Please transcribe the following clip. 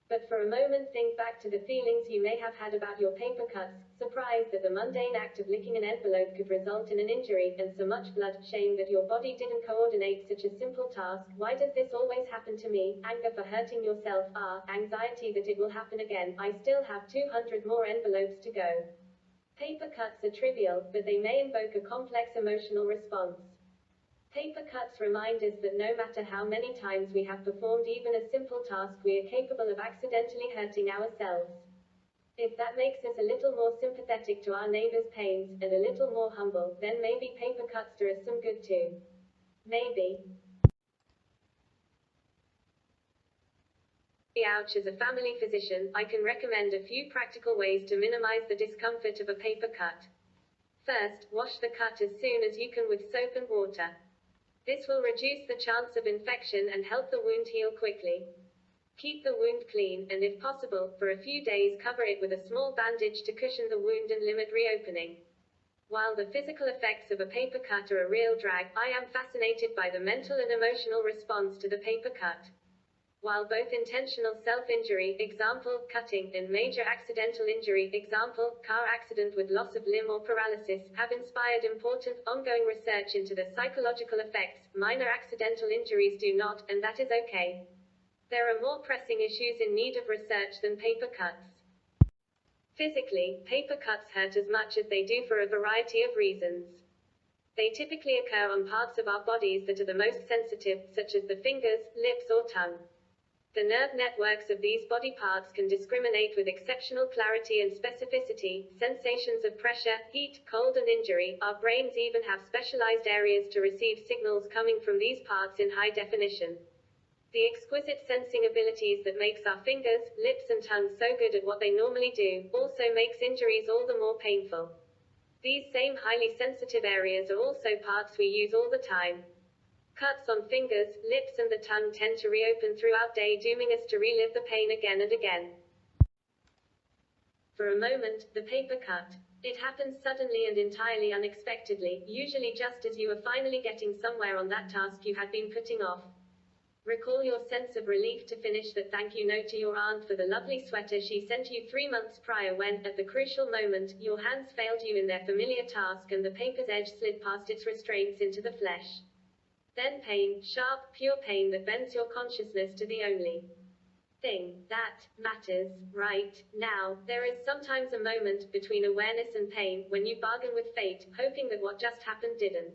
But for a moment think back to the feelings you may have had about your paper cuts, surprise that the mundane act of licking an envelope could result in an injury, and so much blood, shame that your body didn't coordinate such a simple task, why does this always happen to me, anger for hurting yourself, anxiety that it will happen again, I still have 200 more envelopes to go. Paper cuts are trivial, but they may invoke a complex emotional response. Paper cuts remind us that no matter how many times we have performed even a simple task, we are capable of accidentally hurting ourselves. If that makes us a little more sympathetic to our neighbor's pains, and a little more humble, then maybe paper cuts do us some good too. Maybe. Ouch. As a family physician, I can recommend a few practical ways to minimize the discomfort of a paper cut. First, wash the cut as soon as you can with soap and water. This will reduce the chance of infection and help the wound heal quickly. Keep the wound clean, and if possible, for a few days cover it with a small bandage to cushion the wound and limit reopening. While the physical effects of a paper cut are a real drag, I am fascinated by the mental and emotional response to the paper cut. While both intentional self-injury, example, cutting, and major accidental injury, example, car accident with loss of limb or paralysis, have inspired important, ongoing research into the psychological effects, minor accidental injuries do not, and that is okay. There are more pressing issues in need of research than paper cuts. Physically, paper cuts hurt as much as they do for a variety of reasons. They typically occur on parts of our bodies that are the most sensitive, such as the fingers, lips, or tongue. The nerve networks of these body parts can discriminate with exceptional clarity and specificity, sensations of pressure, heat, cold, and injury. Our brains even have specialized areas to receive signals coming from these parts in high definition. The exquisite sensing abilities that makes our fingers, lips, and tongue so good at what they normally do, also makes injuries all the more painful. These same highly sensitive areas are also parts we use all the time. Cuts on fingers, lips, and the tongue tend to reopen throughout day, dooming us to relive the pain again and again. For a moment, the paper cut. It happens suddenly and entirely unexpectedly, usually just as you are finally getting somewhere on that task you had been putting off. Recall your sense of relief to finish that thank you note to your aunt for the lovely sweater she sent you 3 months prior when, at the crucial moment, your hands failed you in their familiar task and the paper's edge slid past its restraints into the flesh. Then pain, sharp, pure pain that bends your consciousness to the only thing that matters right now. There is sometimes a moment between awareness and pain when you bargain with fate, hoping that what just happened didn't.